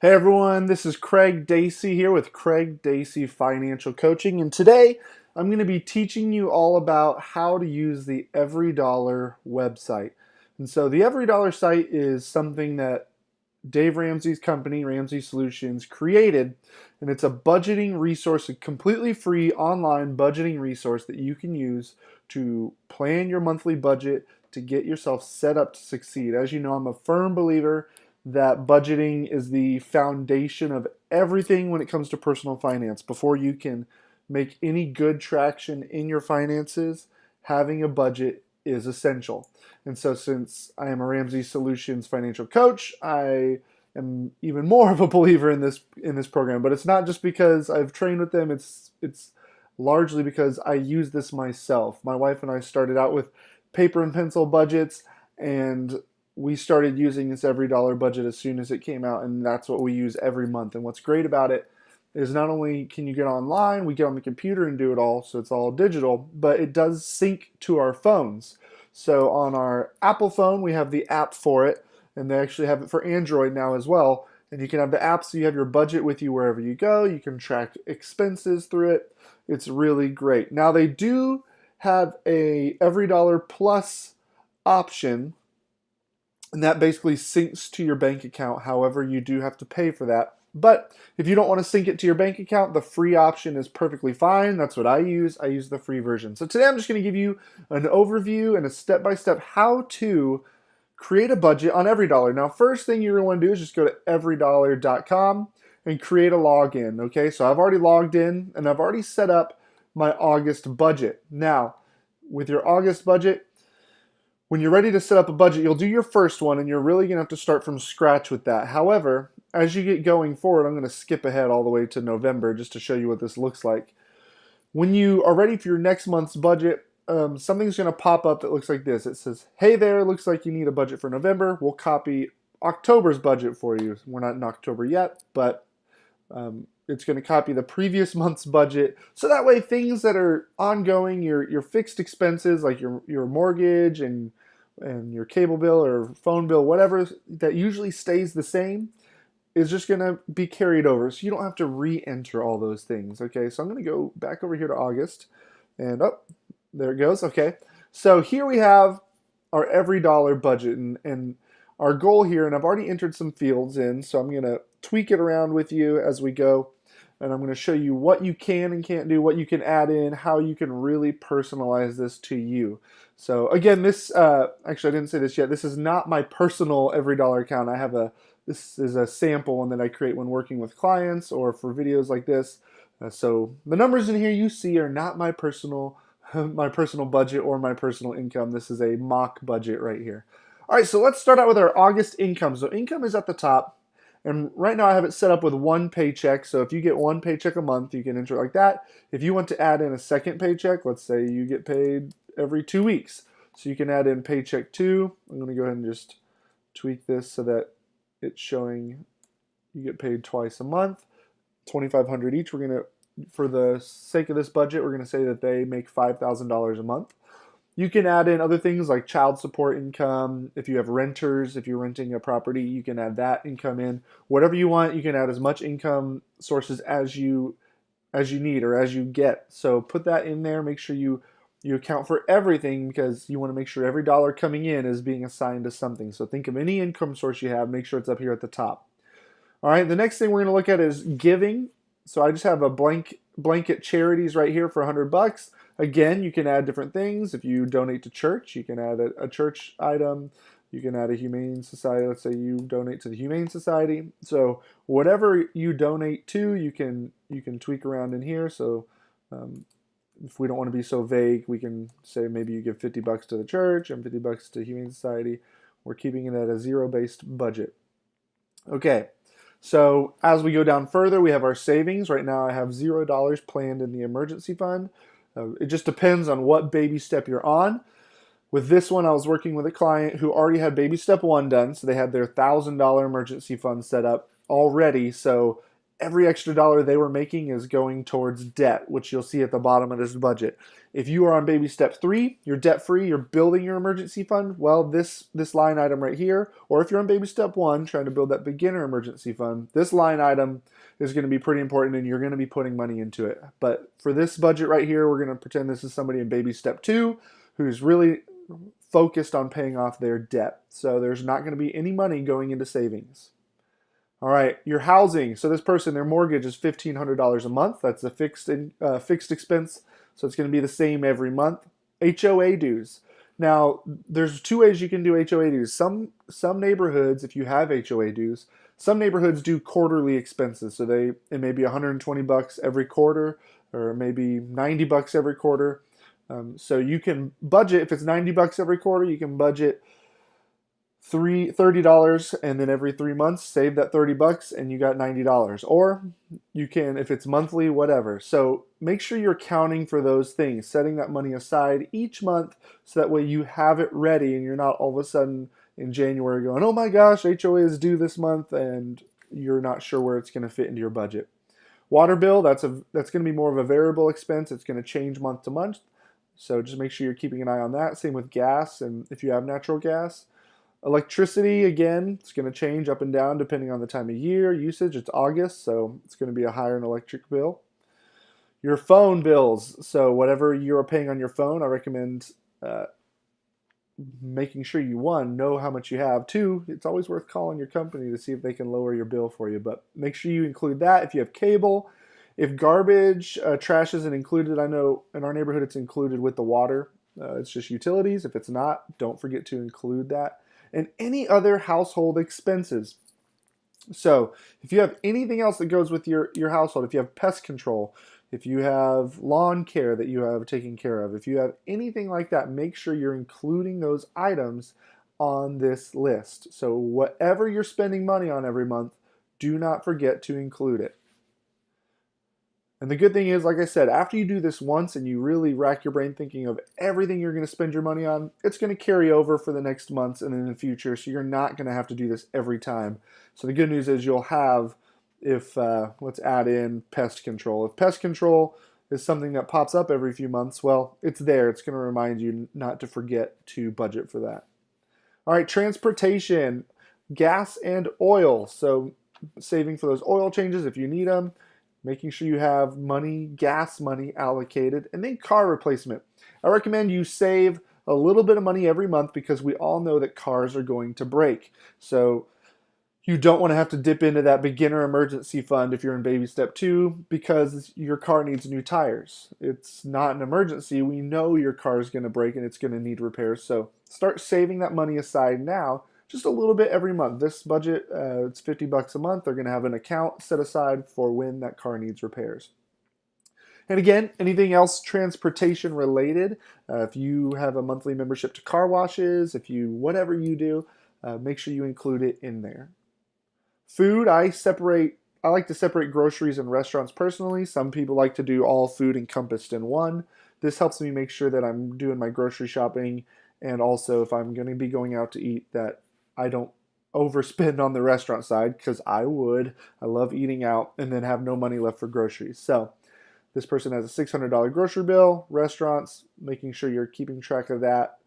Hey everyone, this is Craig Dacey here with Craig Dacey Financial Coaching, and today I'm going to be teaching you all about how to use the Every Dollar website. And so the Every Dollar site is something that Dave Ramsey's company, Ramsey Solutions, created, and it's a budgeting resource, a completely free online budgeting resource that you can use to plan your monthly budget to get yourself set up to succeed. As you know, I'm a firm believer that budgeting is the foundation of everything when it comes to personal finance. Before you can make any good traction in your finances, having a budget is essential. And so since I am a Ramsey Solutions financial coach, I am even more of a believer in this program. But it's not just because I've trained with them, it's largely because I use this myself. My wife and I started out with paper and pencil budgets, and we started using this Every Dollar budget as soon as it came out, and that's what we use every month. And what's great about it is not only can you get online, we get on the computer and do it all, so it's all digital, but it does sync to our phones. So on our Apple phone, we have the app for it, and they actually have it for Android now as well. And you can have the app so you have your budget with you wherever you go. You can track expenses through it. It's really great. Now they do have a Every Dollar Plus option, and that basically syncs to your bank account. However, you do have to pay for that. But if you don't want to sync it to your bank account, the free option is perfectly fine. That's what I use. I use the free version. So today I'm just going to give you an overview and a step-by-step how to create a budget on Every Dollar. Now, first thing you're going to want to do is just go to everydollar.com and create a login. Okay, so I've already logged in and I've already set up my August budget. Now, with your August budget, when you're ready to set up a budget, you'll do your first one, and you're really going to have to start from scratch with that. However, as you get going forward, I'm going to skip ahead all the way to November just to show you what this looks like. When you are ready for your next month's budget, something's going to pop up that looks like this. It says, hey there, looks like you need a budget for November. We'll copy October's budget for you. We're not in October yet, but it's going to copy the previous month's budget. So that way things that are ongoing, your fixed expenses like your mortgage and your cable bill or phone bill, whatever that usually stays the same, is just going to be carried over. So you don't have to re-enter all those things. Okay, so I'm going to go back over here to August, and there it goes. Okay, so here we have our Every Dollar budget, and our goal here, and I've already entered some fields in, so I'm going to tweak it around with you as we go, and I'm going to show you what you can and can't do, what you can add in, how you can really personalize this to you. So again, this actually I didn't say this yet. This is not my personal Every Dollar account. This is a sample one that I create when working with clients or for videos like this. So the numbers in here you see are not my personal budget or my personal income. This is a mock budget right here. All right, so let's start out with our August income. So income is at the top. And right now I have it set up with one paycheck. So if you get one paycheck a month, you can enter it like that. If you want to add in a second paycheck, let's say you get paid every 2 weeks. So you can add in paycheck 2. I'm going to go ahead and just tweak this so that it's showing you get paid twice a month, $2,500 each. We're going to, for the sake of this budget, we're going to say that they make $5,000 a month. You can add in other things like child support income. If you have renters, if you're renting a property, you can add that income in. Whatever you want, you can add as much income sources as you need or as you get. So put that in there. Make sure you account for everything, because you want to make sure every dollar coming in is being assigned to something. So think of any income source you have. Make sure it's up here at the top. All right, the next thing we're going to look at is giving. So I just have a blanket charities right here for $100. Again, you can add different things. If you donate to church, you can add a church item. You can add a humane society. Let's say you donate to the Humane Society. So whatever you donate to, you can tweak around in here. So if we don't want to be so vague, we can say maybe you give $50 to the church and $50 to Humane Society. We're keeping it at a zero-based budget. Okay. So as we go down further, we have our savings. Right now I have $0 planned in the emergency fund. It just depends on what baby step you're on. With this one, I was working with a client who already had baby step 1 done, so they had their $1,000 emergency fund set up already. So every extra dollar they were making is going towards debt, which you'll see at the bottom of this budget. If you are on baby step 3, you're debt free, you're building your emergency fund, well, this line item right here, or if you're on baby step 1, trying to build that beginner emergency fund, this line item is going to be pretty important and you're going to be putting money into it. But for this budget right here, we're going to pretend this is somebody in baby step 2 who's really focused on paying off their debt. So there's not going to be any money going into savings. All right, your housing. So this person, their mortgage is $1,500 a month. That's a fixed expense. So it's going to be the same every month. HOA dues. Now, there's 2 ways you can do HOA dues. Some neighborhoods, if you have HOA dues, some neighborhoods do quarterly expenses. So it may be $120 every quarter, or maybe $90 every quarter. So you can budget, if it's $90 every quarter, you can budget $30, and then every 3 months save that $30 and you got $90. Or you can, if it's monthly, whatever. So make sure you're counting for those things, setting that money aside each month so that way you have it ready and you're not all of a sudden in January going, oh my gosh, HOA is due this month, and you're not sure where it's going to fit into your budget. Water bill, that's going to be more of a variable expense. It's going to change month to month. So just make sure you're keeping an eye on that. Same with gas, and if you have natural gas. Electricity, again, it's going to change up and down depending on the time of year, usage. It's August, so it's going to be a higher electric bill. Your phone bills, so whatever you're paying on your phone, I recommend making sure you, 1, know how much you have. 2, it's always worth calling your company to see if they can lower your bill for you, but make sure you include that. If you have cable, if garbage, trash isn't included, I know in our neighborhood it's included with the water. It's just utilities. If it's not, don't forget to include that. And any other household expenses. So if you have anything else that goes with your household, if you have pest control, if you have lawn care that you have taken care of, if you have anything like that, make sure you're including those items on this list. So whatever you're spending money on every month, do not forget to include it. And the good thing is, like I said, after you do this once and you really rack your brain thinking of everything you're going to spend your money on, it's going to carry over for the next months and in the future. So you're not going to have to do this every time. So the good news is you'll have, let's add in pest control. If pest control is something that pops up every few months, well, it's there. It's going to remind you not to forget to budget for that. All right, transportation, gas and oil. So saving for those oil changes if you need them. Making sure you have gas money allocated, and then car replacement. I recommend you save a little bit of money every month because we all know that cars are going to break. So you don't want to have to dip into that beginner emergency fund if you're in baby step 2 because your car needs new tires. It's not an emergency. We know your car is going to break and it's going to need repairs. So start saving that money aside now, just a little bit every month. This budget, it's $50 a month. They're going to have an account set aside for when that car needs repairs. And again, anything else transportation related, if you have a monthly membership to car washes, whatever you do, make sure you include it in there. Food, I like to separate groceries and restaurants personally. Some people like to do all food encompassed in one. This helps me make sure that I'm doing my grocery shopping, and also if I'm going to be going out to eat, that I don't overspend on the restaurant side, because I love eating out and then have no money left for groceries. So this person has a $600 grocery bill. Restaurants, making sure you're keeping track of that.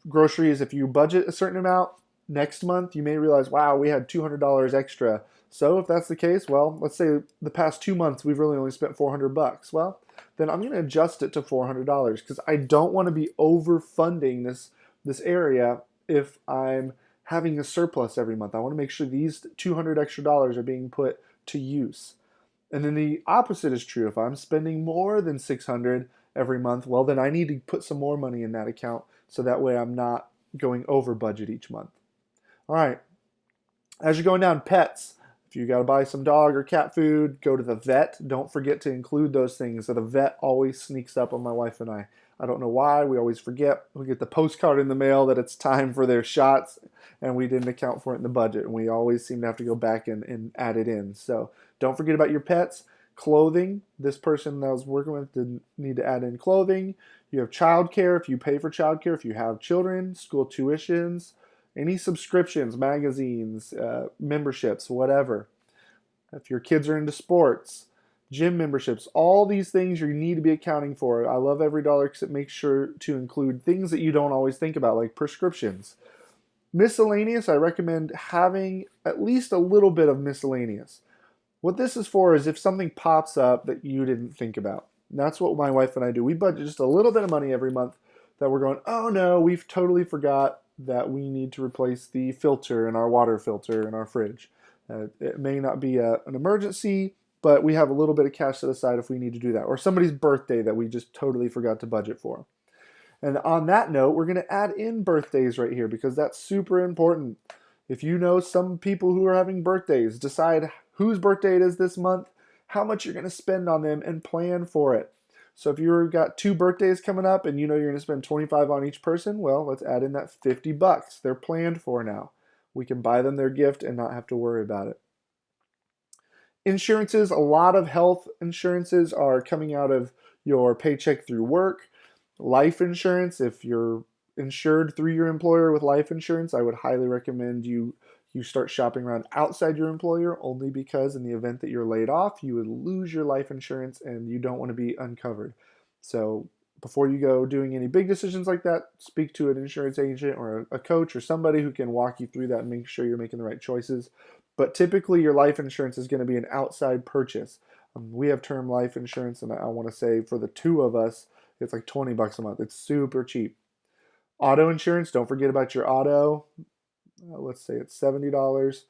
Groceries, if you budget a certain amount, next month you may realize, wow, we had $200 extra. So if that's the case, well, let's say the past 2 months we've really only spent $400. Well, then I'm going to adjust it to $400 because I don't want to be overfunding this area if I'm having a surplus every month. I want to make sure these $200 extra are being put to use. And then the opposite is true. If I'm spending more than $600 every month, well, then I need to put some more money in that account so that way I'm not going over budget each month. All right. As you're going down, pets. If you got to buy some dog or cat food, go to the vet. Don't forget to include those things. So the vet always sneaks up on my wife and I. I don't know why. We always forget. We get the postcard in the mail that it's time for their shots, and we didn't account for it in the budget. And we always seem to have to go back and add it in. So don't forget about your pets. Clothing. This person that I was working with didn't need to add in clothing. You have childcare. If you pay for childcare, if you have children, school tuitions, any subscriptions, magazines, memberships, whatever. if your kids are into sports, gym memberships, all these things you need to be accounting for. I love every dollar because it makes sure to include things that you don't always think about, like prescriptions. Miscellaneous, I recommend having at least a little bit of miscellaneous. What this is for is if something pops up that you didn't think about. And that's what my wife and I do. We budget just a little bit of money every month that we're going, oh no, we've totally forgot that we need to replace the filter in our water filter in our fridge. It may not be an emergency, but we have a little bit of cash set aside if we need to do that. Or somebody's birthday that we just totally forgot to budget for. And on that note, we're going to add in birthdays right here because that's super important. If you know some people who are having birthdays, decide whose birthday it is this month, how much you're going to spend on them, and plan for it. So if you've got 2 birthdays coming up and you know you're going to spend $25 on each person, well, let's add in that $50. They're planned for now. We can buy them their gift and not have to worry about it. Insurances, a lot of health insurances are coming out of your paycheck through work. Life insurance, if you're insured through your employer with life insurance, I would highly recommend you start shopping around outside your employer, only because in the event that you're laid off, you would lose your life insurance and you don't want to be uncovered. So before you go doing any big decisions like that, speak to an insurance agent or a coach or somebody who can walk you through that and make sure you're making the right choices. But typically your life insurance is going to be an outside purchase. We have term life insurance, and I want to say for the 2 of us, it's like $20 a month. It's super cheap. Auto insurance, don't forget about your auto. Let's say it's $70.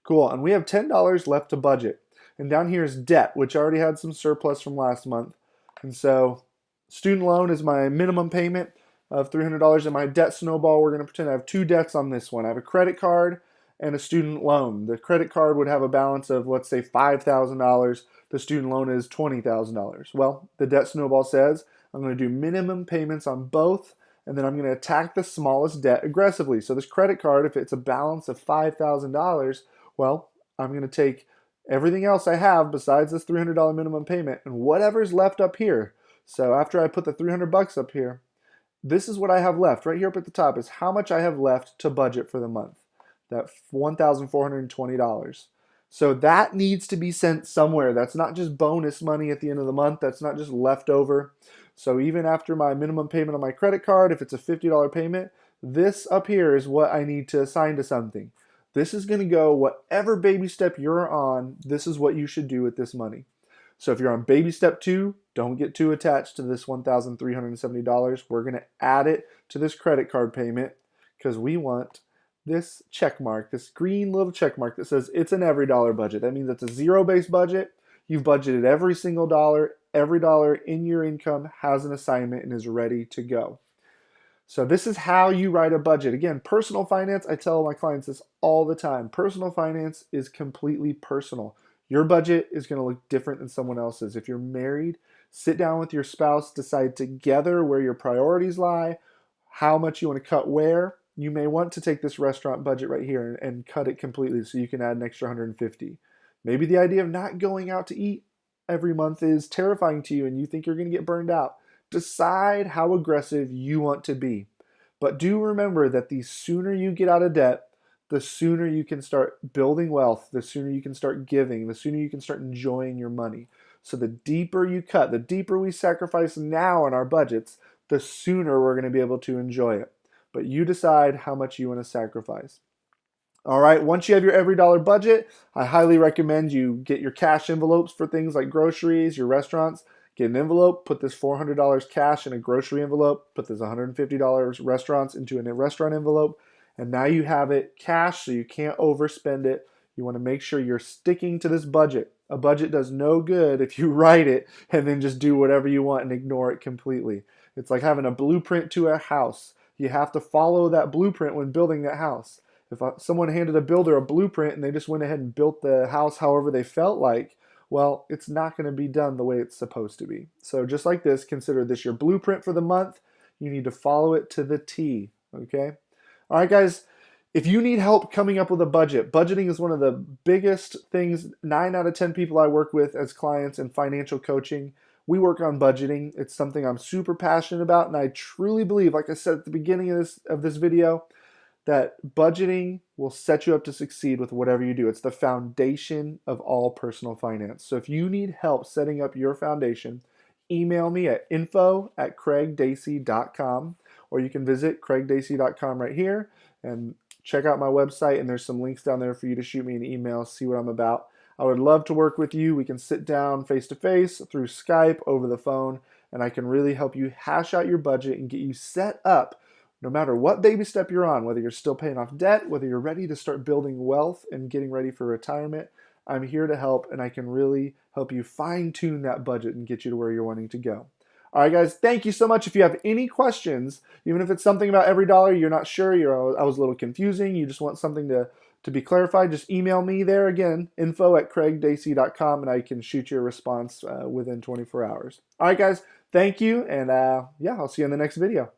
Cool, and we have $10 left to budget. And down here is debt, which I already had some surplus from last month. And so student loan is my minimum payment of $300. And my debt snowball, we're going to pretend I have 2 debts on this one. I have a credit card and a student loan. The credit card would have a balance of, let's say, $5,000. The student loan is $20,000. Well, the debt snowball says I'm going to do minimum payments on both, and then I'm going to attack the smallest debt aggressively. So this credit card, if it's a balance of $5,000, well, I'm going to take everything else I have besides this $300 minimum payment and whatever's left up here. So after I put the $300 up here, this is what I have left. Right here up at the top is how much I have left to budget for the month. That $1,420. So that needs to be sent somewhere. That's not just bonus money at the end of the month. That's not just leftover. So even after my minimum payment on my credit card, if it's a $50 payment, this up here is what I need to assign to something. This is going to go whatever baby step you're on, this is what you should do with this money. So if you're on baby step 2, don't get too attached to this $1,370. We're going to add it to this credit card payment because we want this check mark, this green little check mark that says it's an every dollar budget. That means it's a zero-based budget. You've budgeted every single dollar. Every dollar in your income has an assignment and is ready to go. So this is how you write a budget. Again, personal finance, I tell my clients this all the time. Personal finance is completely personal. Your budget is going to look different than someone else's. If you're married, sit down with your spouse, decide together where your priorities lie, how much you want to cut where. You may want to take this restaurant budget right here and cut it completely so you can add an extra $150. Maybe the idea of not going out to eat every month is terrifying to you and you think you're going to get burned out. Decide how aggressive you want to be. But do remember that the sooner you get out of debt, the sooner you can start building wealth, the sooner you can start giving, the sooner you can start enjoying your money. So the deeper you cut, the deeper we sacrifice now in our budgets, the sooner we're going to be able to enjoy it. But you decide how much you want to sacrifice. All right, once you have your every dollar budget, I highly recommend you get your cash envelopes for things like groceries, your restaurants. Get an envelope, put this $400 cash in a grocery envelope, put this $150 restaurants into a restaurant envelope, and now you have it cash so you can't overspend it. You want to make sure you're sticking to this budget. A budget does no good if you write it and then just do whatever you want and ignore it completely. It's like having a blueprint to a house. You have to follow that blueprint when building that house. If someone handed a builder a blueprint and they just went ahead and built the house however they felt like, well, it's not going to be done the way it's supposed to be. So just like this, consider this your blueprint for the month. You need to follow it to the T, okay? All right, guys, if you need help coming up with a budget, budgeting is one of the biggest things. 9 out of 10 people I work with as clients in financial coaching, we work on budgeting. It's something I'm super passionate about, and I truly believe, like I said at the beginning of this video, that budgeting will set you up to succeed with whatever you do. It's the foundation of all personal finance. So if you need help setting up your foundation, email me at info@craigdacey.com, or you can visit craigdacey.com right here and check out my website, and there's some links down there for you to shoot me an email, see what I'm about. I would love to work with you. We can sit down face to face through Skype, over the phone, and I can really help you hash out your budget and get you set up no matter what baby step you're on, whether you're still paying off debt, whether you're ready to start building wealth and getting ready for retirement. I'm here to help, and I can really help you fine tune that budget and get you to where you're wanting to go. All right, guys, thank you so much. If you have any questions, even if it's something about every dollar you're not sure, I was a little confusing, you just want something to be clarified, just email me there again, info@craigdacey.com, and I can shoot you a response within 24 hours. All right, guys, thank you, and yeah, I'll see you in the next video.